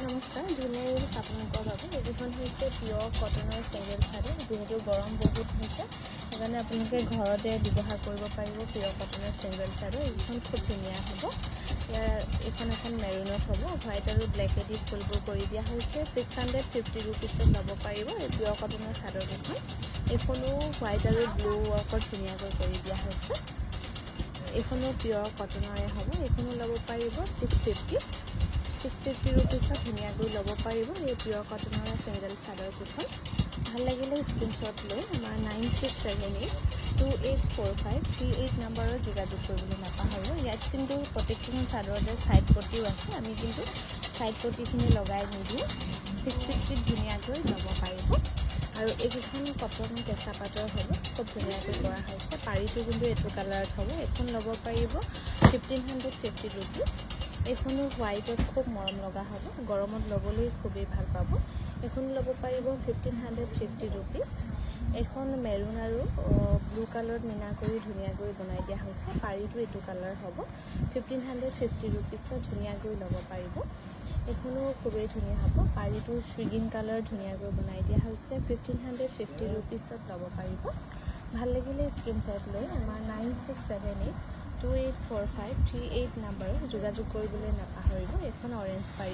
নমস্কাৰ ধুনীয়া ৰিলছ আপোনালোকৰ বাবে এইকেইখন হৈছে পিয়ৰ কটনৰ চিংগল শাড়ী যিহেতু গৰম বহুত হৈছে সেইকাৰণে আপোনালোকে ঘৰতে ব্যৱহাৰ কৰিব পাৰিব পিয়ৰ কটনৰ চিংগল শাড়ী এইখন খুব ধুনীয়া হ'ব এইখন এখন মেৰুনত হ'ব হোৱাইট আৰু ব্লেকেদি ফুলবোৰ কৰি দিয়া হৈছে 650 ৰুপিছত ল'ব পাৰিব এই পিয়ৰ কটনৰ চাদৰকেইখন এইখনো হোৱাইট আৰু ব্লু ৱৰ্কত ধুনীয়াকৈ কৰি দিয়া হৈছে এইখনো পিয়ৰ কটনৰে হ'ব এইখনো ল'ব পাৰিব 650 ৰুপিছত ধুনীয়াকৈ ল'ব পাৰিব এই পিয়ৰ কটনৰ চিংগল চাদৰকেইখন ভাল লাগিলে স্ক্ৰীনশ্বট লৈ আমাৰ 9678284538 নম্বৰত যোগাযোগ কৰিবলৈ নাপাহৰিব ইয়াত কিন্তু প্ৰত্যেকখন চাদৰতে ছাইড পটিও আছে আমি কিন্তু ছাইড পটিখিনি লগাই নিদিওঁ 650 ধুনীয়াকৈ ল'ব পাৰিব আৰু এইকেইখন কটন কেঁচা পাতৰ হ'ব খুব ধুনীয়াকৈ কৰা হৈছে পাৰীটো কিন্তু এইটো কালাৰত হ'ব এইখন ল'ব পাৰিব 1550 ৰুপিজ এইখনো হোৱাইটত খুব মৰম লগা হ'ব গৰমত ল'বলৈ খুবেই ভাল পাব এইখন ল'ব পাৰিব 1550 ৰুপিজ এইখন মেৰুন আৰু ব্লু কালাৰত মিনা কৰি ধুনীয়াকৈ বনাই দিয়া হৈছে পাৰীটো এইটো কালাৰ হ'ব 1550 ৰুপিছত ধুনীয়াকৈ ল'ব পাৰিব এইখনো খুবেই ধুনীয়া হ'ব পাৰীটো গ্ৰীণ কালাৰ ধুনীয়াকৈ বনাই দিয়া হৈছে 1550 ৰুপিছত ল'ব পাৰিব ভাল লাগিলে স্ক্ৰীনশ্বট লৈ আমাৰ 9678284538 নম্বৰত যোগাযোগ কৰিবলৈ নাপাহৰিব এইখন অৰেঞ্জ পাৰী